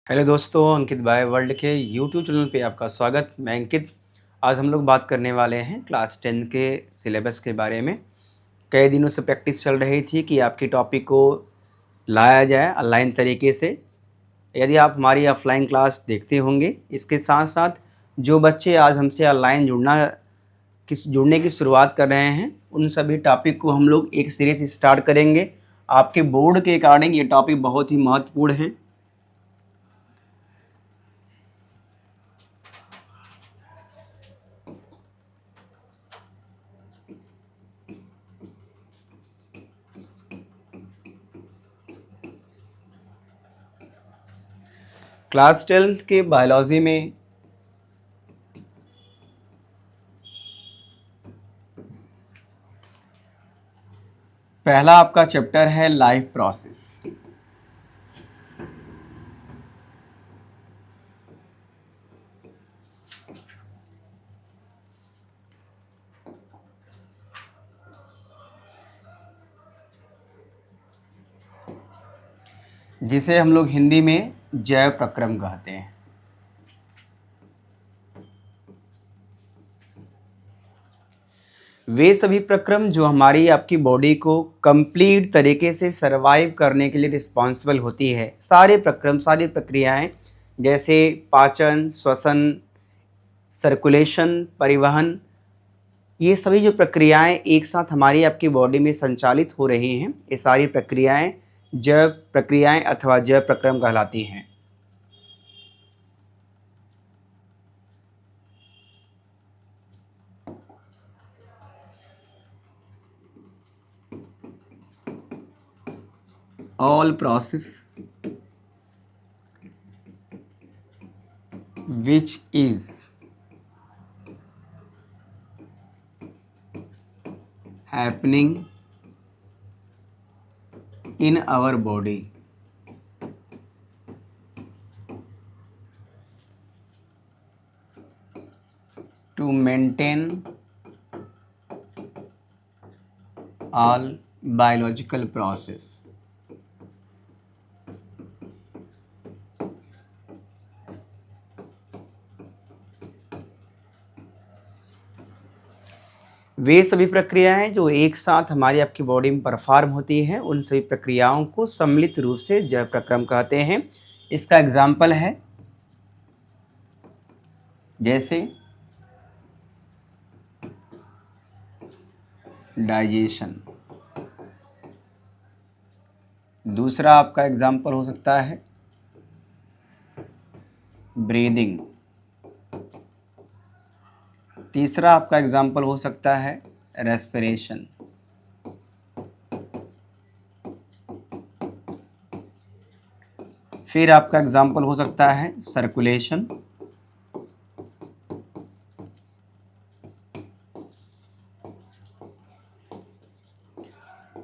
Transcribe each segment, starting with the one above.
Hello दोस्तों, अंकित bye world के YouTube channel पे आपका स्वागत। मैं अंकित। आज हम लोग बात करने वाले हैं क्लास 10 के सिलेबस के बारे में। कई दिनों से प्रैक्टिस चल रही थी कि आपकी टॉपिक को लाया जाए ऑनलाइन तरीके से। यदि आप हमारी ऑफलाइन क्लास देखते होंगे, इसके साथ साथ जो बच्चे आज हमसे ऑनलाइन जुड़ने की शुरुआत कर रहे हैं, उन सभी टॉपिक को हम लोग एक सीरीज से स्टार्ट करेंगे। आपके बोर्ड के अकॉर्डिंग ये टॉपिक बहुत ही महत्वपूर्ण है। क्लास 10 के बायोलॉजी में पहला आपका चैप्टर है लाइफ प्रोसेस। जिसे हम लोग हिंदी में जैव प्रक्रम कहते हैं। वे सभी प्रक्रम जो हमारी आपकी बॉडी को कंप्लीट तरीके से सरवाइव करने के लिए रिस्पॉन्सिबल होती है। सारे प्रक्रम, सारी प्रक्रियाएं, जैसे पाचन, श्वसन, सर्कुलेशन, परिवहन, ये सभी जो प्रक्रियाएं एक साथ हमारी आपकी बॉडी में संचालित हो रही हैं, ये सारी प्रक्रियाएं जैव प्रक्रियाएं अथवा जैव प्रक्रम कहलाती हैं। All process which is happening in our body to maintain all biological process. वे सभी प्रक्रियाएं जो एक साथ हमारी आपकी बॉडी में परफॉर्म होती हैं, उन सभी प्रक्रियाओं को सम्मिलित रूप से जैव प्रक्रम कहते हैं। इसका एग्जाम्पल है जैसे डाइजेशन। दूसरा आपका एग्जाम्पल हो सकता है ब्रीदिंग। तीसरा आपका एग्जाम्पल हो सकता है रेस्पिरेशन। फिर आपका एग्जाम्पल हो सकता है सर्कुलेशन।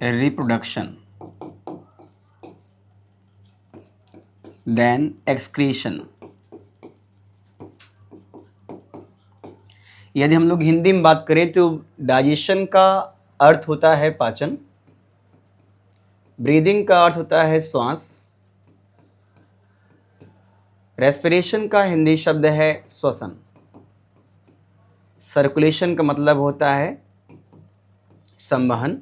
Reproduction, then excretion. यदि हम लोग हिंदी में बात करें तो डाइजेशन का अर्थ होता है पाचन, ब्रीदिंग का अर्थ होता है श्वास, रेस्पिरेशन का हिंदी शब्द है श्वसन, सर्कुलेशन का मतलब होता है संवहन,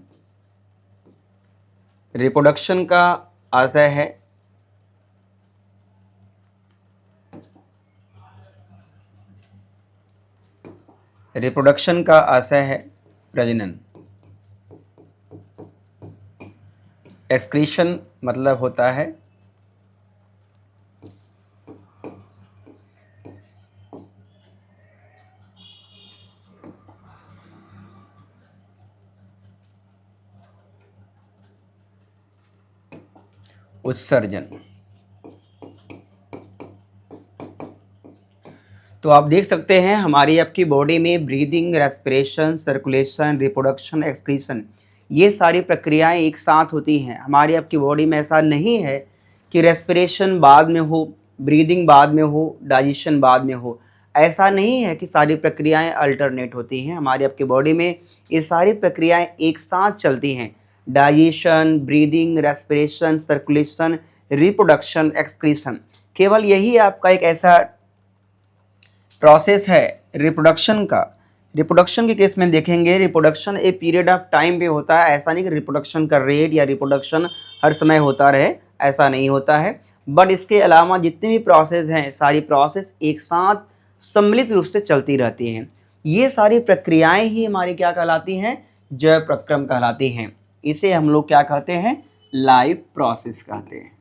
रिप्रोडक्शन का आशय है प्रजनन, एक्सक्रीशन मतलब होता है उत्सर्जन। तो आप देख सकते हैं हमारी आपकी बॉडी में breathing, respiration, circulation, reproduction, excretion, ये सारी प्रक्रियाएं एक साथ होती हैं। हमारी आपकी बॉडी में ऐसा नहीं है कि रेस्पिरेशन बाद में हो, ब्रीदिंग बाद में हो, डाइजेशन बाद में हो। ऐसा नहीं है कि सारी प्रक्रियाएं अल्टरनेट होती हैं। हमारी आपकी बॉडी में ये सारी प्रक्रियाएं एक साथ चलती हैं। Digestion, breathing, respiration, circulation, reproduction, excretion. केवल यही आपका एक ऐसा प्रोसेस है रिप्रोडक्शन का। रिप्रोडक्शन के केस में देखेंगे, रिप्रोडक्शन एक पीरियड ऑफ टाइम पे होता है। ऐसा नहीं कि रिप्रोडक्शन का रेट या रिप्रोडक्शन हर समय होता रहे, ऐसा नहीं होता है। बट इसके अलावा जितनी भी प्रोसेस हैं, सारी प्रोसेस एक साथ सम्मिलित रूप से चलती रहती हैं। ये सारी प्रक्रियाएं ही हमारी क्या कहलाती हैं? जैव प्रक्रम कहलाती हैं। इसे हम लोग क्या कहते हैं? लाइफ प्रोसेस कहते हैं।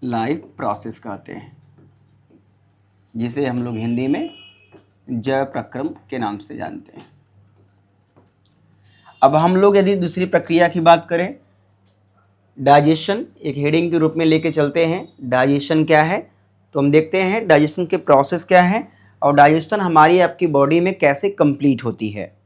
लाइफ प्रोसेस कहते हैं, जिसे हम लोग हिंदी में जैव प्रक्रम के नाम से जानते हैं। अब हम लोग यदि दूसरी प्रक्रिया की बात करें, डाइजेशन एक हेडिंग के रूप में लेके चलते हैं। डाइजेशन क्या है? तो हम देखते हैं डाइजेशन के प्रोसेस क्या है और डाइजेशन हमारी आपकी बॉडी में कैसे कंप्लीट होती है।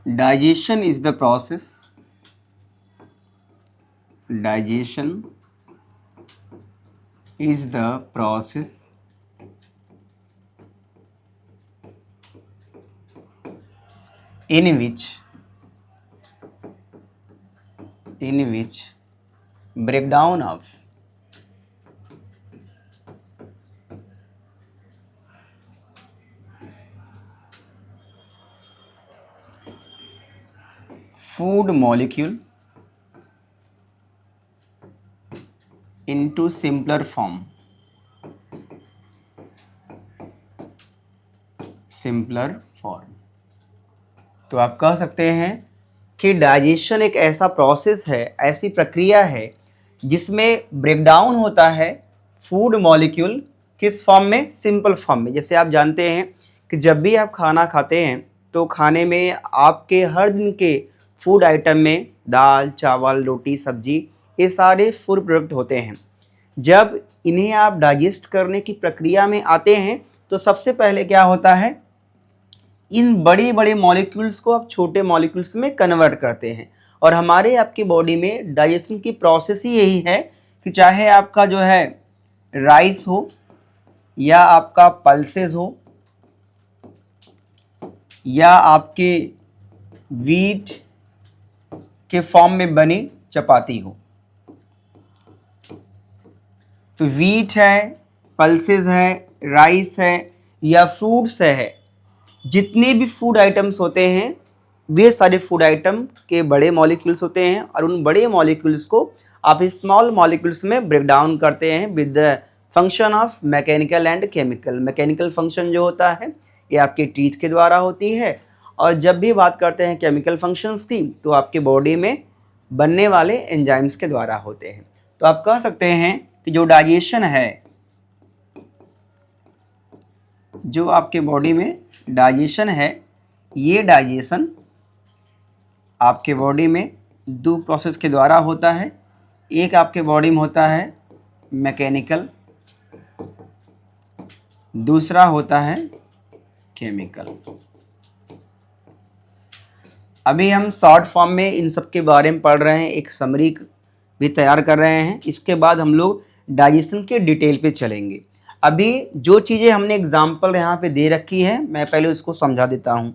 Digestion is the process. Digestion is the process in which breakdown of food molecule into simpler form तो आप कह सकते हैं कि डाइजेशन एक ऐसा प्रोसेस है, ऐसी प्रक्रिया है जिसमें ब्रेकडाउन होता है फूड मॉलिक्यूल। किस फॉर्म में? सिंपल फॉर्म में। जैसे आप जानते हैं कि जब भी आप खाना खाते हैं तो खाने में आपके हर दिन के फूड आइटम में दाल, चावल, रोटी, सब्जी, ये सारे फूड प्रोडक्ट होते हैं। जब इन्हें आप डाइजेस्ट करने की प्रक्रिया में आते हैं तो सबसे पहले क्या होता है? इन बड़े बड़े मॉलिक्यूल्स को आप छोटे मॉलिक्यूल्स में कन्वर्ट करते हैं। और हमारे आपकी बॉडी में डाइजेशन की प्रोसेस ही यही है कि चाहे आपका जो है राइस हो या आपका पल्सेस हो या आपके वीट के फॉर्म में बनी चपाती हो, तो वीट है, पल्सेस है, राइस है या फ्रूट्स है, जितने भी फूड आइटम्स होते हैं वे सारे फूड आइटम के बड़े मॉलिक्यूल्स होते हैं और उन बड़े मॉलिक्यूल्स को आप स्मॉल मॉलिक्यूल्स में ब्रेक डाउन करते हैं with the function of mechanical and chemical. Mechanical function जो होता है ये आपके टीथ के द्वारा होती है, और जब भी बात करते हैं केमिकल फंक्शंस की तो आपके बॉडी में बनने वाले एंजाइम्स के द्वारा होते हैं। तो आप कह सकते हैं कि जो डाइजेशन है, जो आपके बॉडी में डाइजेशन है, ये डाइजेशन आपके बॉडी में दो प्रोसेस के द्वारा होता है। एक आपके बॉडी में होता है मैकेनिकल, दूसरा होता है केमिकल। अभी हम शॉर्ट फॉर्म में इन सब के बारे में पढ़ रहे हैं, एक समरी भी तैयार कर रहे हैं। इसके बाद हम लोग डाइजेशन के डिटेल पे चलेंगे। अभी जो चीज़ें हमने एग्जाम्पल यहाँ पे दे रखी है, मैं पहले उसको समझा देता हूँ।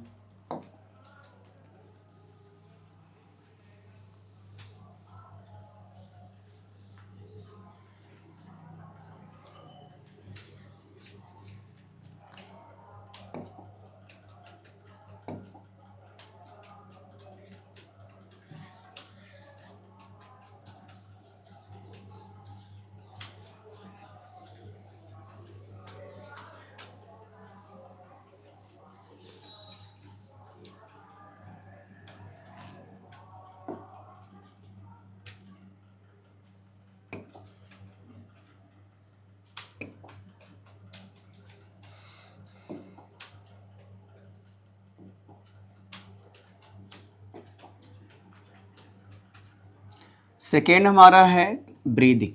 सेकेंड हमारा है ब्रीदिंग।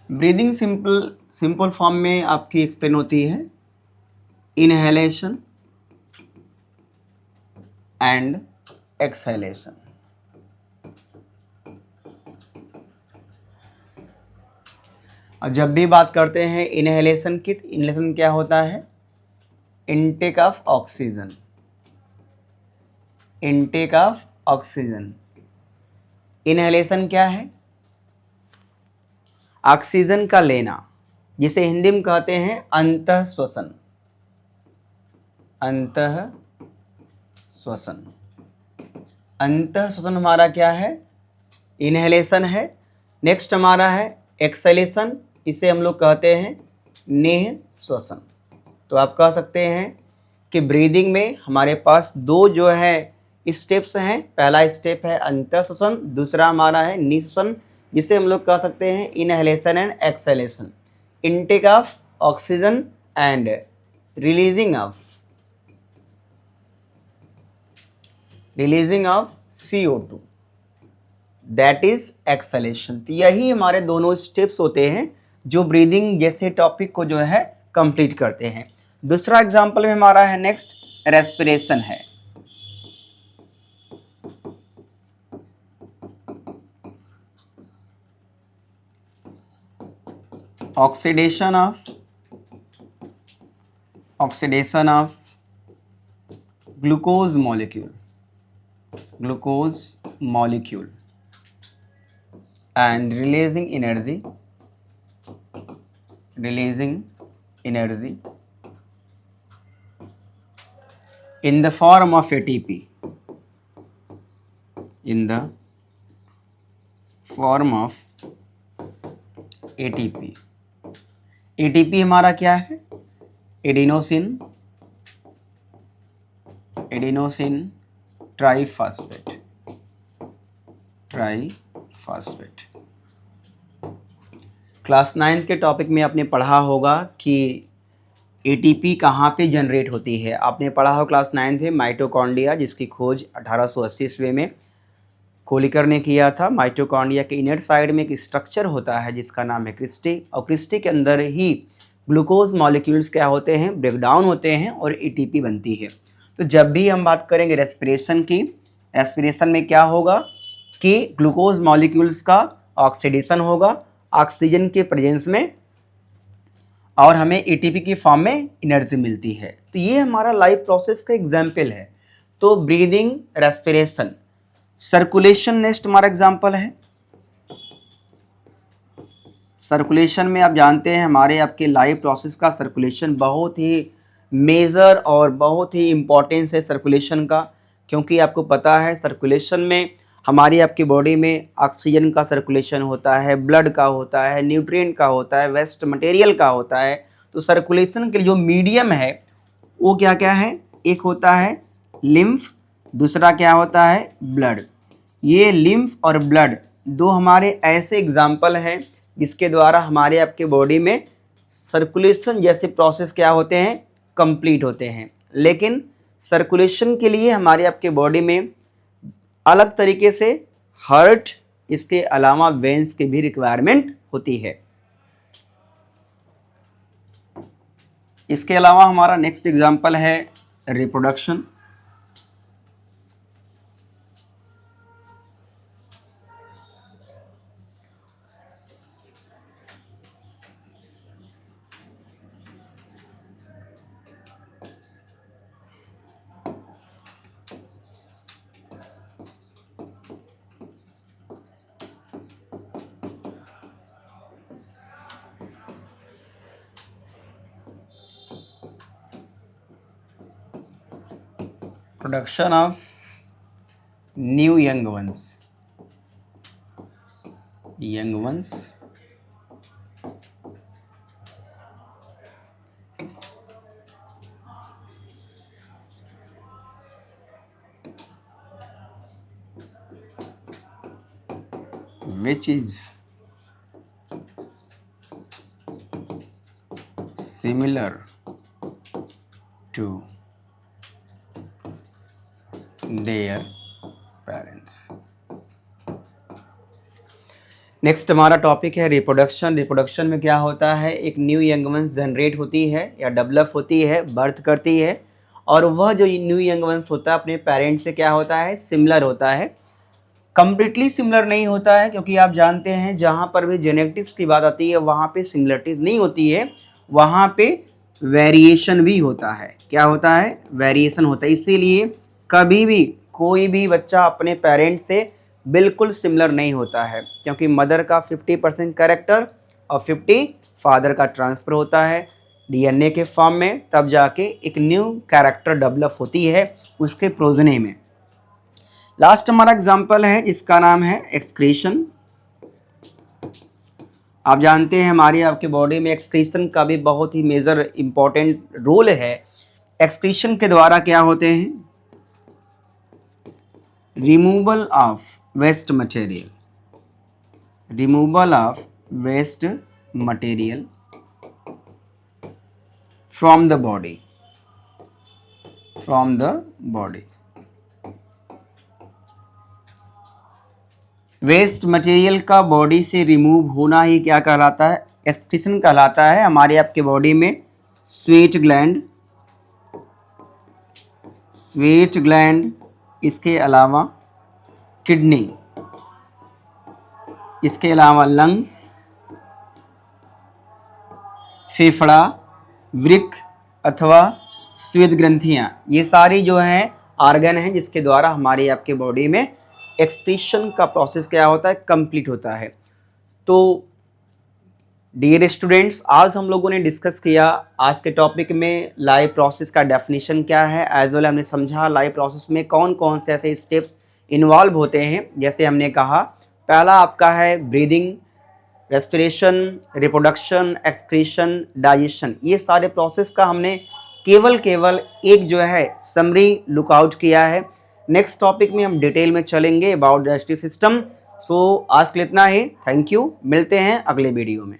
ब्रीदिंग सिंपल फॉर्म में आपकी एक्सप्लेन होती है इनहेलेशन एंड एक्सहेलेशन। और जब भी बात करते हैं इनहेलेशन की, इनहेलेशन क्या होता है? Intake of oxygen, intake of oxygen. Inhalation क्या है? ऑक्सीजन का लेना, जिसे हिंदी में कहते हैं अंतः श्वसन, अंतः श्वसन। अंतः श्वसन हमारा क्या है? इनहेलेशन है। नेक्स्ट हमारा है एक्सहेलेशन, इसे हम लोग कहते हैं नेह श्वसन। तो आप कह सकते हैं कि ब्रीदिंग में हमारे पास दो जो है स्टेप्स हैं। पहला स्टेप है अंतः श्वसन, दूसरा हमारा है निःश्वसन, जिसे हम लोग कह सकते हैं inhalation and exhalation. Intake of oxygen and releasing of CO2, that is exhalation. तो यही हमारे दोनों स्टेप्स होते हैं जो ब्रीदिंग जैसे टॉपिक को जो है कंप्लीट करते हैं। दूसरा एग्जांपल में हमारा है नेक्स्ट रेस्पिरेशन है। Oxidation of glucose molecule and releasing energy in the form of ATP, in the form of ATP। ATP हमारा क्या है? Adenosine triphosphate. क्लास 9 के टॉपिक में आपने पढ़ा होगा कि एटीपी कहाँ पे जनरेट होती है। आपने पढ़ा हो क्लास 9 थे माइटोकॉन्ड्रिया, जिसकी खोज 1880 ईस्वी में कोलिकर ने किया था। माइटोकॉन्ड्रिया के इनर साइड में एक स्ट्रक्चर होता है जिसका नाम है क्रिस्टी, और क्रिस्टी के अंदर ही ग्लूकोज मॉलिक्यूल्स क्या होते हैं? ब्रेकडाउन होते हैं और एटीपी बनती है। तो जब भी हम बात करेंगे रेस्पिरेशन की, रेस्पिरेशन में क्या होगा कि ग्लूकोज मॉलिक्यूल्स का ऑक्सीडेशन होगा ऑक्सीजन के प्रेजेंस में, और हमें एटीपी की फॉर्म में एनर्जी मिलती है। तो ये हमारा लाइफ प्रोसेस का एग्जाम्पल है। तो ब्रीदिंग, रेस्पिरेशन, सर्कुलेशन नेक्स्ट हमारा एग्जाम्पल है। सर्कुलेशन में आप जानते हैं हमारे आपके लाइफ प्रोसेस का सर्कुलेशन बहुत ही मेजर और बहुत ही इम्पोर्टेंस है सर्कुलेशन का, क्योंकि आपको पता है सर्कुलेशन में हमारी आपकी बॉडी में ऑक्सीजन का सर्कुलेशन होता है, ब्लड का होता है, न्यूट्रिएंट का होता है, वेस्ट मटेरियल का होता है। तो सर्कुलेशन के जो मीडियम है वो क्या क्या है? एक होता है लिम्फ, दूसरा क्या होता है? ब्लड। ये लिम्फ और ब्लड दो हमारे ऐसे एग्जाम्पल हैं जिसके द्वारा हमारे आपके बॉडी में सर्कुलेशन जैसे प्रोसेस क्या होते हैं? कंप्लीट होते हैं। लेकिन सर्कुलेशन के लिए हमारे आपके बॉडी में अलग तरीके से हार्ट, इसके अलावा वेन्स की भी रिक्वायरमेंट होती है। इसके अलावा हमारा नेक्स्ट एग्जाम्पल है reproduction. Production of new young ones which is similar to their parents. Next हमारा टॉपिक है रिप्रोडक्शन। रिप्रोडक्शन में क्या होता है, एक न्यू यंग वंस जनरेट होती है या डेवलप होती है, बर्थ करती है, और वह जो न्यू यंग वंस होता है अपने पेरेंट्स से क्या होता है, सिमिलर होता है। कंप्लीटली सिमिलर नहीं होता है, क्योंकि आप जानते हैं जहाँ पर भी जेनेटिक्स की बात आती है वहाँ पे सिमिलरिटीज़ नहीं होती है, वहाँ पे वेरिएशन भी होता है। क्या होता है, वेरिएशन होता है। इसीलिए कभी भी कोई भी बच्चा अपने पेरेंट्स से बिल्कुल सिमिलर नहीं होता है, क्योंकि मदर का 50% कैरेक्टर और 50 फादर का ट्रांसफ़र होता है डीएनए के फॉर्म में, तब जाके एक न्यू कैरेक्टर डेवलप होती है उसके प्रोजेनी में। लास्ट हमारा एग्जाम्पल है, इसका नाम है एक्सक्रीशन। आप जानते हैं हमारी आपके बॉडी में एक्सक्रीशन का भी बहुत ही मेजर इम्पॉर्टेंट रोल है। एक्सक्रीशन के द्वारा क्या होते हैं, removal of waste material, removal of waste material from the body, from the body. Waste material का बॉडी से रिमूव होना ही क्या कहलाता है, एक्सक्रीशन कहलाता है। हमारे आपके बॉडी में स्वेट ग्लैंड, स्वेट ग्लैंड, इसके अलावा किडनी, इसके अलावा लंग्स, फेफड़ा, वृक्क अथवा श्वेत ग्रंथियाँ, ये सारी जो हैं ऑर्गन हैं जिसके द्वारा हमारी आपके बॉडी में एक्सक्रीशन का प्रोसेस क्या होता है, कंप्लीट होता है। तो डियर स्टूडेंट्स, आज हम लोगों ने डिस्कस किया आज के टॉपिक में लाइव प्रोसेस का डेफिनेशन क्या है, एज वेल हमने समझा लाइव प्रोसेस में कौन कौन से ऐसे स्टेप्स इन्वॉल्व होते हैं। जैसे हमने कहा, पहला आपका है breathing, respiration, reproduction, excretion, digestion. ये सारे प्रोसेस का हमने केवल एक जो है समरी लुकआउट किया है। नेक्स्ट टॉपिक में हम डिटेल में चलेंगे अबाउट डाइजेस्टिव सिस्टम। सो आज के लिए इतना ही। थैंक यू, मिलते हैं अगले वीडियो में।